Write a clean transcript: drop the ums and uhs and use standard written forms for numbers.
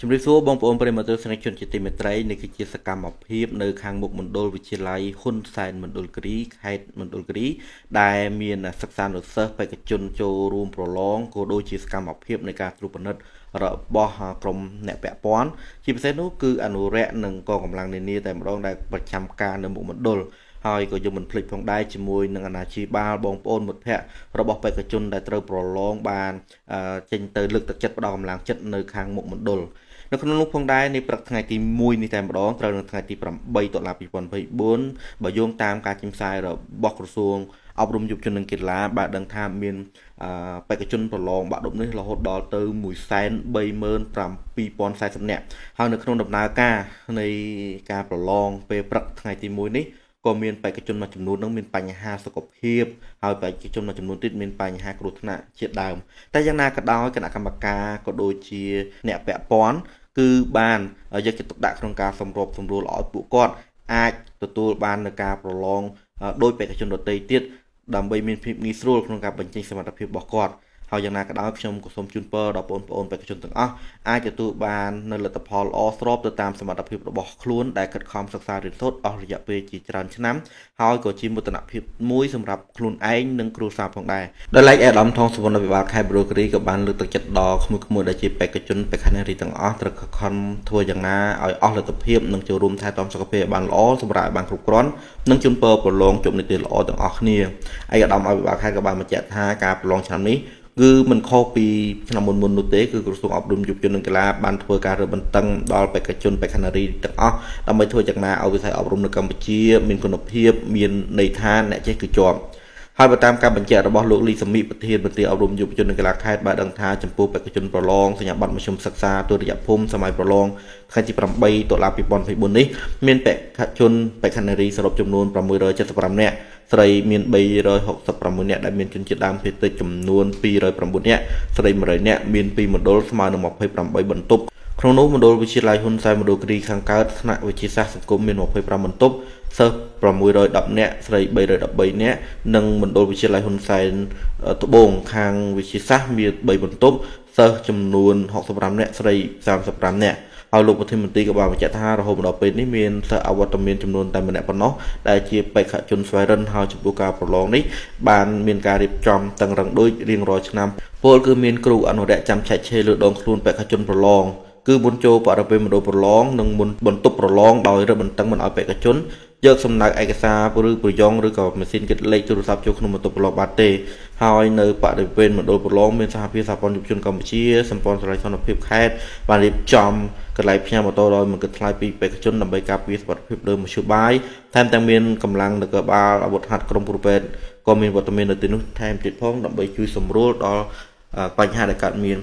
ជំរាបសួរបងប្អូនប្រិយមិត្តទស្សនិកជនជាទីមេត្រីនេះគឺជាសកម្មភាពនៅខាងមុខមណ្ឌលវិទ្យាល័យហ៊ុនសែនមណ្ឌលគិរីខេត្តមណ្ឌលគិរីដែលមានសិក្សានុសិស្សបេក្ខជនចូលរួមប្រឡងក៏ដូចជាសកម្មភាពនៃការត្រួតពិនិត្យរបស់ក្រមអ្នកពាក់ព័ន្ធជាពិសេសនោះគឺអនុរិយនិងកងកម្លាំងនានាតែម្ដងដែលប្រចាំការនៅមុខមណ្ឌលហើយក៏យើងមិនភ្លេចផងដែរជាមួយនឹងអាណាព្យាបាលបងប្អូនមិត្តភ័ក្តិរបស់បេក្ខជនដែលត្រូវប្រឡងបានចេញទៅលើកទឹកចិត្តផ្ដល់កម្លាំងចិត្តនៅខាងមុខមណ្ឌលនៅក្នុងនោះផងដែរនៃព្រឹកថ្ងៃទី1នេះតែម្ដងត្រូវនៅថ្ងៃទី8តុលា2024បើយោងតាមការចេញផ្សាយរបស់ក្រសួងអប់រំយុវជននិងកីឡាបានដឹងថាមានបេក្ខជនប្រឡងបាក់ឌុបនេះរហូតដល់ទៅ137,040 នាក់ហើយនៅក្នុងដំណើរការនៃការប្រឡងពេលព្រឹកថ្ងៃទី1នេះក៏មានបេក្ខជនមួយចំនួននឹងមានបញ្ហាសុខភាពហើយបេក្ខជនមួយចំនួនទៀតមានបញ្ហាគ្រោះថ្នាក់ជាដើមតែយ៉ាងណាក៏ដោយគណៈកម្មការក៏ដូចជាអ្នកពាក់ព័ន្ធគឺបានយកចិត្តទុកដាក់ក្នុងការសម្របសម្រួលឲ្យពួកគាត់អាចទទួលបាននូវការប្រឡងដោយបេក្ខជនដទៃទៀតដើម្បីមានភាពងាយស្រួលក្នុងការបញ្ចេញសមត្ថភាពរបស់គាត់ហើយយ៉ាងណាក៏ដោយខ្ញុំក៏សូមជូនពរដល់បងប្អូនបេក្ខជនទាំងអស់អាចទទួលបាននូវលទ្ធផលល្អស្របទៅតាមសមត្ថភាពរបស់ខ្លួនដែលខិតខំសិក្សារៀនសូត្រអស់រយៈពេលជាច្រើនឆ្នាំហើយក៏ជាមោទនភាពមួយសម្រាប់ខ្លួនឯងនិងគ្រួសារផងដែរដោយឡែកអាដាមថងសុវណ្ណវិបាលខេត្តបរោគិរីក៏បានលើកទឹកចិត្តដល់ក្មួយៗដែលជាបេក្ខជនបេក្ខនារីទាំងអស់ត្រូវខំធ្វើយ៉ាងណាឲ្យអស់លទ្ធភាពនិងចូលរួមថែទាំសុខភាពឲ្យបានល្អសម្រាប់ឲ្យបានគ្រប់គ្រាន់និងជូនពរប្រឡងជោគជ័យល្អទាំងអស់គ្នាឯអាដាមអភិបាលខេត្តក៏បានបញ្ជាក់ថាការប្រឡងឆ្នាំនេះគឺមិនខុសពីឆ្នាំមុននោះទេគឺក្រសួងអប់រំយុវជននិងកីឡាបានធ្វើការរឹតបន្តឹងដល់បេក្ខជនបេក្ខនារីទាំងអស់ដើម្បីធ្វើយ៉ាងណាឲ្យវិស័យអប់រំនៅកម្ពុជាមានគុណភាពមានន័យថាអ្នកចេះគឺជាប់ហើយបើតាមការបញ្ជាក់របស់លោកលីសមីប្រធានមន្ត្រីអប់រំយុវជននិងកីឡាខេត្តបានដឹងថាចំពោះបេក្ខជនប្រឡងសញ្ញាបត្រមធ្យមសិក្សាទុតិយភូមិសម័យប្រឡងថ្ងៃទី8តុលា2024នេះមានបេក្ខជនបេក្ខនារីសរុបចំនួន675នាក់ស្រីមាន366នាក់ដែលមានជនជាតិដើមភាគតិចចំនួន209នាក់ស្រី100នាក់មាន2មណ្ឌលស្មើនឹង28បន្ទប់ក្នុងនោះមណ្ឌលវិទ្យាល័យហ៊ុនសែនមណ្ឌលគិរីខាងកើតថ្នាក់វិទ្យាសាស្ត្រសង្គមមាន25បន្ទប់សិស្ស610នាក់ស្រី313នាក់និងមណ្ឌលវិទ្យាល័យហ៊ុនសែនត្បូងខាងវិទ្យាសាស្ត្រមាន3បន្ទប់សិស្សចំនួន65នាក់ស្រី35នាក់ហើយលោកប្រធានមន្ត្រីក៏បានបញ្ជាក់ថារហូតដល់ពេលនេះមានសិស្សអវត្តមានចំនួនតែម្នាក់ប៉ុណ្ណោះដែលជាបេក្ខជនស្វែងរកហើយចំពោះការប្រឡងនេះបានមានការរៀបចំតឹងរឹងដូចរៀងរាល់ឆ្នាំពលគឺមានគ្រូអនុរិយចាំឆែកឆេរលើដងខ្លួនបេក្ខជនប្រឡងគឺមុនចូលបរិវេណមណ្ឌលប្រឡងនិងមុនបន្ទប់ប្រឡងដោយរឹតបន្តឹងមិនឲ្យបេក្ខជនយកសំណើឯកសារឬប្រយ៉ងឬក៏ម៉ាស៊ីនគិតលេខទូរស័ព្ទចូលក្នុងបន្ទប់ប្រឡងបានទេហើយនៅបរិវេណមណ្ឌលប្រឡងមានសហភាពសហព័ន្ធយុវជនកម្ពុជាសម្ព័ន្ធសាលាសន្តិភាពខេត្តបានរៀបចំកន្លែងផ្ញើម៉ូតូដោយមិនគិតថ្លៃពីបេក្ខជនដើម្បីការពារសុវត្ថិភាពលើមធ្យោបាយថែមទាំងមានកម្លាំងនគរបាលអាវុធហត្ថក្រុមគ្រូពេទ្យក៏មានវត្តមាននៅទីនោះថែមទៀតផងដើម្បីជួយសម្រួលដល់បញ្ហាដែលកើតមាន